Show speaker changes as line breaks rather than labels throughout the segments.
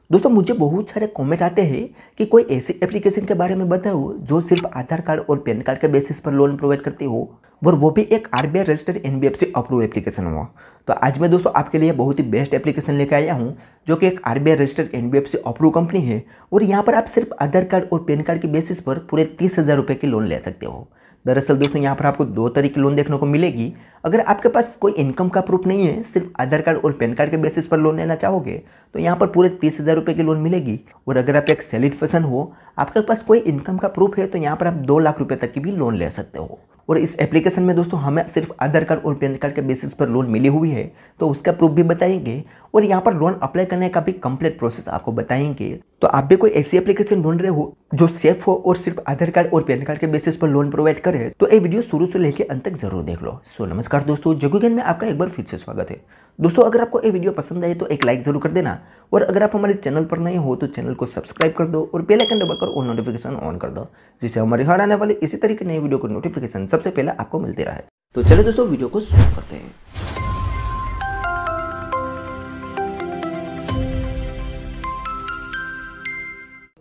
दोस्तों मुझे बहुत सारे कमेंट आते हैं कि कोई ऐसी एप्लीकेशन के बारे में बताओ जो सिर्फ आधार कार्ड और पैन कार्ड के बेसिस पर लोन प्रोवाइड करती हो और वो भी एक RBI registered NBFC approve application हो। तो आज मैं दोस्तों आपके लिए बहुत ही बेस्ट एप्लीकेशन लेकर आया हूँ जो कि एक RBI registered NBFC approve company है और यहाँ पर आप सिर्फ आधार कार्ड और पैन कार्ड के बेसिस पर पूरे 30,000 रुपये की लोन ले सकते हो। दरअसल दोस्तों यहाँ पर आपको दो तरह की लोन देखने को मिलेगी। अगर आपके पास कोई इनकम का प्रूफ नहीं है, सिर्फ आधार कार्ड और पैन कार्ड के बेसिस पर लोन लेना चाहोगे तो यहाँ पर पूरे 30,000 रुपये की लोन मिलेगी। और अगर आप एक सैलरीड पर्सन हो, आपके पास कोई इनकम का प्रूफ है तो यहाँ पर आप 2 लाख रुपये तक की भी लोन ले सकते हो। और इस एप्लीकेशन में दोस्तों हमें सिर्फ आधार कार्ड और पैन कार्ड के बेसिस पर लोन मिली हुई है तो उसका प्रूफ भी बताएंगे और यहाँ पर लोन अप्लाई करने का भी कंप्लीट प्रोसेस आपको बताएंगे। तो आप भी कोई ऐसी एप्लीकेशन ढूंढ रहे हो जो सेफ हो और सिर्फ आधार कार्ड और पैन कार्ड के बेसिस पर लोन प्रोवाइड करे तो ये वीडियो शुरू से लेकर अंत तक जरूर देख लो। सो नमस्कार दोस्तों, जग्गू ज्ञान में आपका एक बार फिर से स्वागत है। दोस्तों अगर आपको ये वीडियो पसंद आए तो एक लाइक जरूर कर देना और अगर आप हमारे चैनल पर नए हो तो चैनल को सब्सक्राइब कर दो और बेल आइकन दबाकर ऑल नोटिफिकेशन ऑन कर दो, जिससे हमारे हर आने वाले इसी तरह के नए वीडियो को नोटिफिकेशन सबसे पहले आपको मिलते रहे। तो चलिए दोस्तों वीडियो को शुरू करते हैं।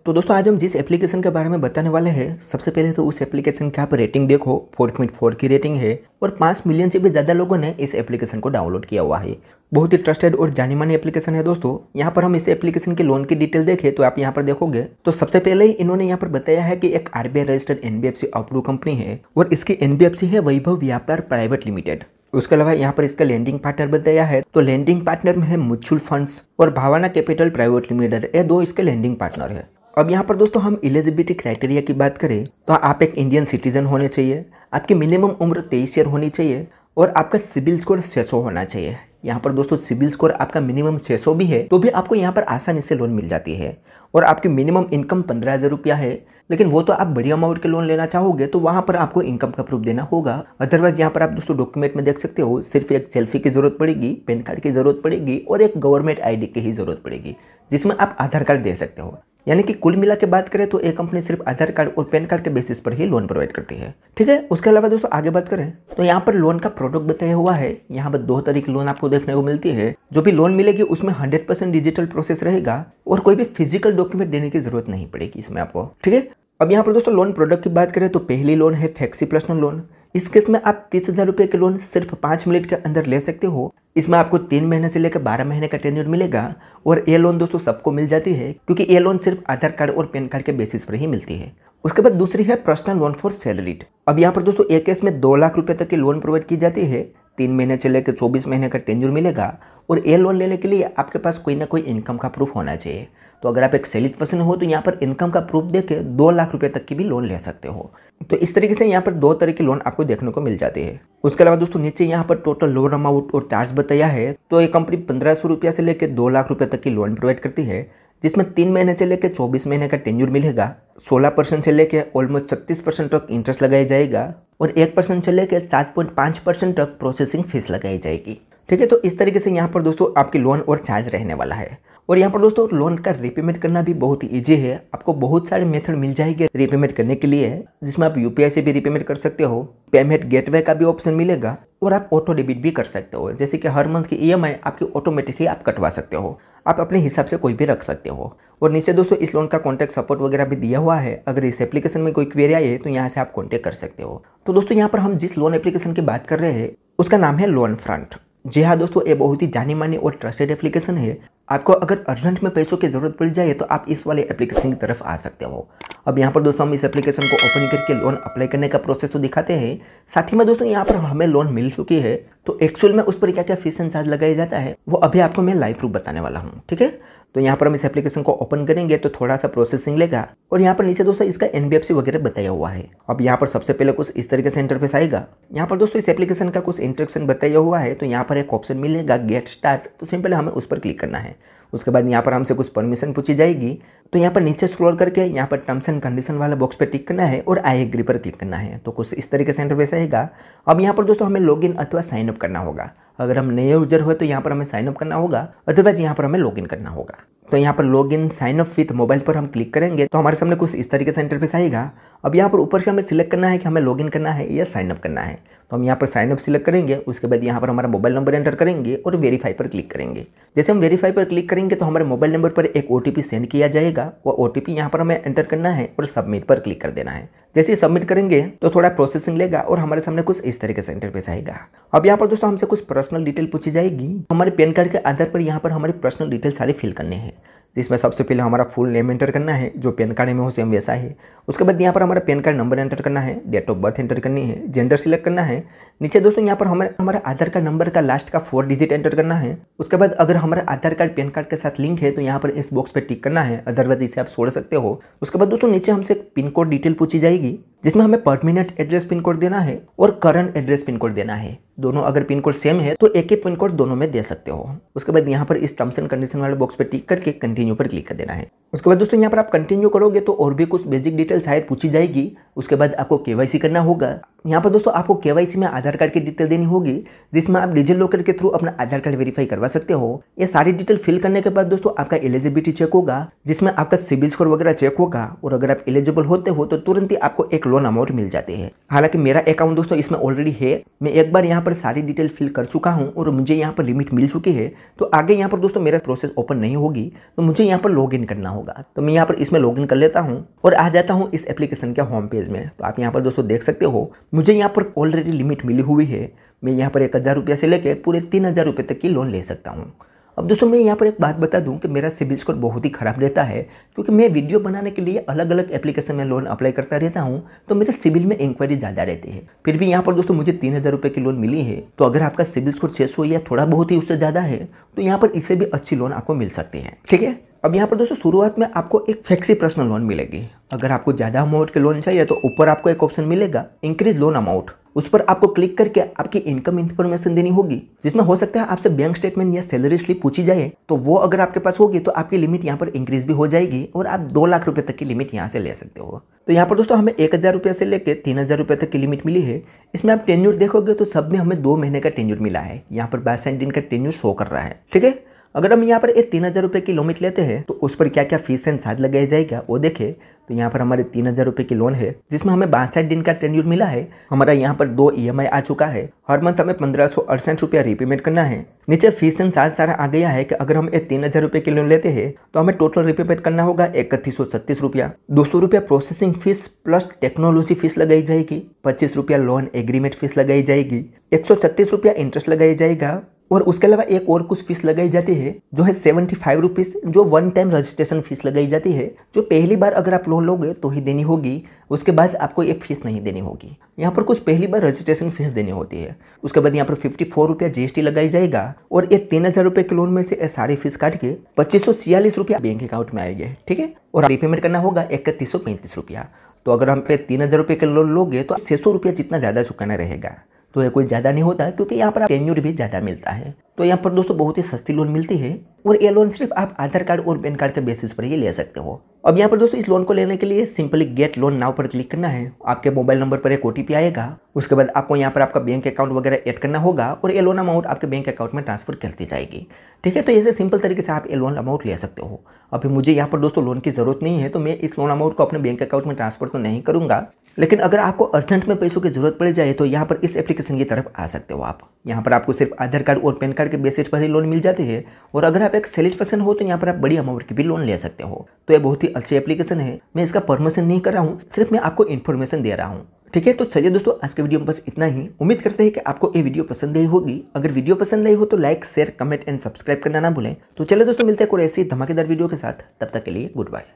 तो दोस्तों आज हम जिस एप्लीकेशन के बारे में बताने वाले हैं, सबसे पहले तो उस एप्लीकेशन की आप रेटिंग देखो, 4.4 की रेटिंग है और 5 मिलियन से भी ज़्यादा लोगों ने इस एप्लीकेशन को डाउनलोड किया हुआ है। बहुत ही ट्रस्टेड और जानी मानी एप्लीकेशन है दोस्तों। यहाँ पर हम इस एप्लीकेशन के लोन की डिटेल देखें तो आप यहाँ पर देखोगे तो सबसे पहले ही इन्होंने यहाँ पर बताया है कि एक RBI registered NBFC approve company है और इसकी एनबीएफसी है वैभव व्यापार प्राइवेट लिमिटेड। उसके अलावा यहाँ पर इसका लैंडिंग पार्टनर बताया है तो लैंडिंग पार्टनर में है म्यूचुअल फंड्स और भावना कैपिटल प्राइवेट लिमिटेड, ये दो इसके लैंडिंग पार्टनर है। अब यहाँ पर दोस्तों हम एलिजिबिलिटी क्राइटेरिया की बात करें तो आप एक इंडियन सिटीजन होने चाहिए, आपकी मिनिमम उम्र 23 ईयर होनी चाहिए और आपका सिबिल स्कोर 600 होना चाहिए। यहाँ पर दोस्तों सिबिल स्कोर आपका मिनिमम 600 भी है तो भी आपको यहाँ पर आसानी से लोन मिल जाती है। और आपकी मिनिमम इनकम 15,000 रुपया है, लेकिन वो तो आप बड़ी अमाउंट के लोन लेना चाहोगे तो वहाँ पर आपको इनकम का प्रूफ देना होगा। अदरवाइज यहाँ पर आप दोस्तों डॉक्यूमेंट में देख सकते हो सिर्फ एक सेल्फी की जरूरत पड़ेगी, पैन कार्ड की जरूरत पड़ेगी और एक गवर्नमेंट आईडी की ही जरूरत पड़ेगी जिसमें आप आधार कार्ड दे सकते हो। यानी कि कुल मिला के बात करें तो एक कंपनी सिर्फ आधार कार्ड और पैन कार्ड के बेसिस पर ही लोन प्रोवाइड करती है। ठीक है, उसके अलावा दोस्तों आगे बात करें तो यहाँ पर लोन का प्रोडक्ट बताया हुआ है। यहाँ पर 2 तरह की लोन आपको देखने को मिलती है। जो भी लोन मिलेगी उसमें 100% डिजिटल प्रोसेस रहेगा और कोई भी फिजिकल डॉक्यूमेंट देने की जरूरत नहीं पड़ेगी इसमें आपको। ठीक है, अब यहाँ पर दोस्तों लोन प्रोडक्ट की बात करें तो पहली लोन है फ्लेक्सी पर्सनल लोन। इस केस में आप 30,000 रुपये के लोन सिर्फ 5 मिनट के अंदर ले सकते हो। इसमें आपको 3 महीने से लेकर 12 महीने का टेन्योर मिलेगा और ये लोन दोस्तों सबको मिल जाती है क्योंकि ये लोन सिर्फ आधार कार्ड और पैन कार्ड के बेसिस पर ही मिलती है। उसके बाद दूसरी है पर्सनल लोन फॉर सैलरीड। अब यहाँ पर दोस्तों एक केस में 2 लाख रुपए तक की लोन प्रोवाइड की जाती है। 3 महीने से लेकर 24 महीने का टेन्योर मिलेगा और ये लोन लेने के लिए आपके पास कोई ना कोई इनकम का प्रूफ होना चाहिए। तो अगर आप एक सैलरीड पर्सन हो तो यहाँ पर इनकम का प्रूफ देके 2 लाख रुपए तक की भी लोन ले सकते हो। तो इस तरीके से यहाँ पर 2 तरह की लोन आपको देखने को मिल जाती है। उसके अलावा दोस्तों नीचे यहाँ पर टोटल लोन अमाउंट और चार्ज बताया है तो ये कंपनी 1500 रुपया से लेकर 2 लाख रुपए तक की लोन प्रोवाइड करती है, जिसमें 3 महीने से लेकर 24 महीने का टेन्योर मिलेगा। 16% से लेकर ऑलमोस्ट 36% तक इंटरेस्ट लगाया जाएगा और 1% से लेकर 7.5% तक प्रोसेसिंग फीस लगाई जाएगी। ठीक है, तो इस तरीके से यहाँ पर दोस्तों आपकी लोन और चार्ज रहने वाला है। और यहाँ पर दोस्तों लोन का रीपेमेंट करना भी बहुत ही ईजी है। आपको बहुत सारे मेथड मिल जाएंगे रीपेमेंट करने के लिए, जिसमें आप यूपीआई से भी रीपेमेंट कर सकते हो, पेमेंट गेटवे का भी ऑप्शन मिलेगा और आप ऑटो डेबिट भी कर सकते हो। जैसे कि हर मंथ की ईएमआई आपकी ऑटोमेटिकली आप कटवा सकते हो, आप अपने हिसाब से कोई भी रख सकते हो। और नीचे दोस्तों इस लोन का कॉन्टैक्ट सपोर्ट वगैरह भी दिया हुआ है। अगर इस एप्लीकेशन में कोई क्वेरी आई है तो यहाँ से आप कॉन्टैक्ट कर सकते हो। तो दोस्तों यहाँ पर हम जिस लोन एप्लीकेशन की बात कर रहे हैं उसका नाम है लोन फ्रंट। जी हाँ दोस्तों, ये बहुत ही जानी मानी और ट्रस्टेड एप्लीकेशन है। आपको अगर अर्जेंट में पैसों की जरूरत पड़ जाए तो आप इस वाले एप्लीकेशन की तरफ आ सकते हो। अब यहाँ पर दोस्तों हम इस एप्लीकेशन को ओपन करके लोन अप्लाई करने का प्रोसेस तो दिखाते हैं, साथ ही में दोस्तों यहाँ पर हमें लोन मिल चुकी है तो एक्चुअल में उस पर क्या क्या फीस एंड चार्ज लगाया जाता है वो अभी आपको मैं लाइव प्रूफ बताने वाला हूँ। ठीक है, तो यहाँ पर हम इस एप्लीकेशन को ओपन करेंगे तो थोड़ा सा प्रोसेसिंग लेगा और यहाँ पर नीचे दोस्तों इसका एनबीएफसी वगैरह बताया हुआ है। अब यहाँ पर सबसे पहले कुछ इस तरीके से इंटरफेस आएगा। यहाँ पर दोस्तों इस एप्लीकेशन का कुछ इंस्ट्रक्शन बताया हुआ है तो यहाँ पर एक ऑप्शन मिलेगा गेट स्टार्ट, तो सिंपल हमें उस पर क्लिक करना है। उसके बाद यहाँ पर हमसे कुछ परमिशन पूछी जाएगी तो यहाँ पर नीचे स्क्रॉल करके यहाँ पर टर्म्स एंड कंडीशन वाला बॉक्स पे टिक करना है और आई एग्री पर क्लिक करना है। तो कुछ इस तरीके से इंटरफेस आएगा। अब यहाँ पर दोस्तों हमें लॉगिन अथवा साइन अप करना होगा। अगर हम नए यूजर हुए तो यहाँ पर हमें साइन अप करना होगा, अदरवाइज यहाँ पर हमें लॉगिन करना होगा। तो यहाँ पर log in sign up with mobile पर हम क्लिक करेंगे तो हमारे सामने कुछ इस तरीके से इंटरफेस आएगा। अब यहाँ पर ऊपर से हमें सिलेक्ट करना है कि हमें लॉगिन करना है या साइन अप करना है। तो हम यहाँ पर साइन अप सिलेक्ट करेंगे, उसके बाद यहाँ पर हमारा मोबाइल नंबर एंटर करेंगे और वेरीफाई पर क्लिक करेंगे। जैसे हम वेरीफाई पर क्लिक करेंगे तो हमारे मोबाइल नंबर पर एक OTP सेंड किया जाएगा। वो OTP यहाँ पर हमें एंटर करना है और सबमिट पर क्लिक कर देना है। जैसे ही सबमिट करेंगे तो थोड़ा प्रोसेसिंग लेगा और हमारे सामने कुछ इस तरीके से इंटरफेस आएगा। अब यहाँ पर दोस्तों हमसे कुछ पर्सनल डिटेल पूछी जाएगी। हमारे पैन कार्ड के आधार पर यहाँ पर हमारी पर्सनल डिटेल सारी फिल करने हैं, जिसमें सबसे पहले हमारा फुल नेम एंटर करना है, जो पैन कार्ड में हो सेम वैसा है। उसके बाद यहाँ पर हमारा पैन कार्ड नंबर एंटर करना है, डेट ऑफ बर्थ एंटर करनी है, जेंडर सिलेक्ट करना है। नीचे दोस्तों यहाँ पर हमारा आधार कार्ड नंबर का लास्ट का 4 डिजिट एंटर करना है। उसके बाद अगर हमारा आधार कार्ड पैन कार्ड के साथ लिंक है तो यहाँ पर इस बॉक्स पर टिक करना है, अदरवाइज इसे आप छोड़ सकते हो। उसके बाद दोस्तों नीचे हमसे एक पिन कोड डिटेल पूछी जाएगी, जिसमें हमें परमानेंट एड्रेस पिन कोड देना है और करंट एड्रेस पिन कोड देना है। दोनों अगर पिन कोड सेम है तो एक ही पिन कोड दोनों में दे सकते हो। उसके बाद यहाँ पर इस टर्म्स एंड कंडीशन वाले बॉक्स पे टिक करके कंटिन्यू पर क्लिक कर देना है। उसके बाद दोस्तों यहाँ पर आप कंटिन्यू करोगे तो और भी कुछ बेसिक डिटेल शायद पूछी जाएगी। उसके बाद आपको KYC करना होगा। यहाँ पर दोस्तों आपको KYC में आधार कार्ड की डिटेल देनी होगी, जिसमें आप डिजिलॉकर के थ्रू अपना आधार कार्ड वेरीफाई करवा सकते हो। ये सारी डिटेल फिल करने के बाद दोस्तों आपका एलिजिबिलिटी चेक होगा, जिसमें आपका सिबिल स्कोर वगैरह चेक होगा और अगर आप एलिजिबल होते हो तो तुरंत ही आपको एक लोन अमाउंट मिल जाती है। हालांकि मेरा अकाउंट दोस्तों इसमें ऑलरेडी है, मैं एक बार यहाँ पर सारी डिटेल फिल कर चुका हूँ और मुझे यहाँ पर लिमिट मिल चुकी है। तो आगे यहाँ पर दोस्तों मेरा प्रोसेस ओपन नहीं होगी, तो मुझे यहाँ पर लॉग इन करना होगा। तो मैं यहाँ पर इसमें लॉग इन कर लेता हूँ और आ जाता हूँ इस एप्लीकेशन के होम पेज में। तो आप यहाँ पर दोस्तों देख सकते हो मुझे यहाँ पर ऑलरेडी लिमिट मिली हुई है। मैं यहाँ पर 1000 रुपये से लेकर पूरे 3000 रुपये तक की लोन ले सकता हूँ। अब दोस्तों मैं यहाँ पर एक बात बता दूं कि मेरा सिबिल स्कोर बहुत ही ख़राब रहता है, क्योंकि मैं वीडियो बनाने के लिए अलग अलग एप्लीकेशन में लोन अप्लाई करता रहता हूँ, तो मेरे सिबिल में इंक्वायरी ज़्यादा रहती है। फिर भी यहाँ पर दोस्तों मुझे 3000 रुपये की लोन मिली है। तो अगर आपका सिबिल स्कोर 600 या थोड़ा बहुत ही उससे ज़्यादा है तो यहाँ पर इससे भी अच्छी लोन आपको मिल सकती है। ठीक है, अब यहाँ पर दोस्तों शुरुआत में आपको एक फ्लेक्सी पर्सनल लोन मिलेगी। अगर आपको ज़्यादा अमाउंट के लोन चाहिए तो ऊपर आपको एक ऑप्शन मिलेगा इंक्रीज लोन अमाउंट। उस पर आपको क्लिक करके आपकी इनकम इन्फॉर्मेशन देनी होगी, जिसमें हो सकता है आपसे बैंक स्टेटमेंट या सैलरी स्लिप पूछी जाए। तो वो अगर आपके पास होगी तो आपकी लिमिट यहाँ पर इंक्रीज भी हो जाएगी और आप 2 लाख रुपए तक की लिमिट यहाँ से ले सकते हो। तो यहाँ पर दोस्तों हमें 1000 रुपये से लेकर 3000 रुपये तक की लिमिट मिली है। इसमें आप टेन्यूर देखोगे तो सब में हमें 2 महीने का टेन्यूर मिला है। यहाँ पर 62 दिन का टेन्यूर शो कर रहा है। ठीक है, अगर हम यहाँ पर एक 3000 रुपये की लिमिट लेते हैं तो उस पर क्या क्या फीस एंड चार्ज लगाया जाएगा वो देखें। तो यहाँ पर हमारे 3000 रुपये की लोन है, जिसमें हमें 62 दिन का टेन्यूर मिला है। हमारा यहाँ पर 2 EMI आ चुका है। हर मंथ हमें 1568 रुपया रीपेमेंट करना है। नीचे फीस एंड चार्ज सारा आ गया है कि अगर हम एक 3000 रुपये की लोन लेते हैं तो हमें टोटल रीपेमेंट करना होगा 3136 रुपया। 200 रुपया processing fees plus technology fees लगाई जाएगी। 25 रुपया लोन एग्रीमेंट फीस लगाई जाएगी। 136 रुपया इंटरेस्ट लगाया जाएगा और उसके अलावा एक और कुछ फीस लगाई जाती है जो है 75 रुपीज़, जो 1 टाइम रजिस्ट्रेशन फीस लगाई जाती है, जो पहली बार अगर आप लोन लोगे तो ही देनी होगी। उसके बाद आपको ये फीस नहीं देनी होगी। यहाँ पर कुछ पहली बार रजिस्ट्रेशन फीस देनी होती है। उसके बाद यहाँ पर 54 रुपया GST लगाई जाएगा और ये 3000 रुपये के लोन में से सारी फीस काट के 2546 रुपया बैंक अकाउंट में आएंगे। ठीक है, और रीपेमेंट करना होगा 3135 रुपया। तो अगर हम पे 3000 रुपये के लोन लोगे तो 600 रुपया जितना ज़्यादा चुकाना रहेगा। तो ये कोई ज़्यादा नहीं होता, क्योंकि यहाँ पर टेन्यूर भी ज़्यादा मिलता है। तो यहाँ पर दोस्तों बहुत ही सस्ती लोन मिलती है और ये लोन सिर्फ आप आधार कार्ड और पैन कार्ड के बेसिस पर ही ले सकते हो। अब यहाँ पर दोस्तों इस लोन को लेने के लिए सिंपली गेट लोन नाउ पर क्लिक करना है। आपके मोबाइल नंबर पर एक OTP आएगा। उसके बाद आपको यहाँ पर आपका बैंक अकाउंट वगैरह ऐड करना होगा और ये लोन अमाउंट आपके बैंक अकाउंट में ट्रांसफर कर दी जाएगी। ठीक है, तो ऐसे सिंपल तरीके से आप ये लोन अमाउंट ले सकते हो। अभी मुझे यहाँ पर दोस्तों लोन की ज़रूरत नहीं है, तो मैं इस लोन अमाउंट को अपने बैंक अकाउंट में ट्रांसफर तो नहीं करूँगा। लेकिन अगर आपको अर्जेंट में पैसों की जरूरत पड़ जाए तो यहाँ पर इस एप्लीकेशन की तरफ आ सकते हो आप। यहाँ पर आपको सिर्फ आधार कार्ड और पैन कार्ड के बेसिस पर ही लोन मिल जाती है और अगर आप एक सेलिड पर्सन हो तो यहाँ पर आप बड़ी अमाउंट की भी लोन ले सकते हो। तो ये बहुत ही अच्छी एप्लीकेशन है। मैं इसका प्रमोशन नहीं कर रहा हूँ, सिर्फ मैं आपको इन्फॉर्मेशन दे रहा हूँ। ठीक है, तो चलिए दोस्तों आज के वीडियो में बस इतना ही। उम्मीद करते हैं कि आपको ये वीडियो पसंद आई होगी। अगर वीडियो पसंद आई हो तो like, share, comment and subscribe करना ना भूलें। तो चलिए दोस्तों मिलते हैं कोई ऐसी धमाकेदार वीडियो के साथ। तब तक के लिए गुड बाय।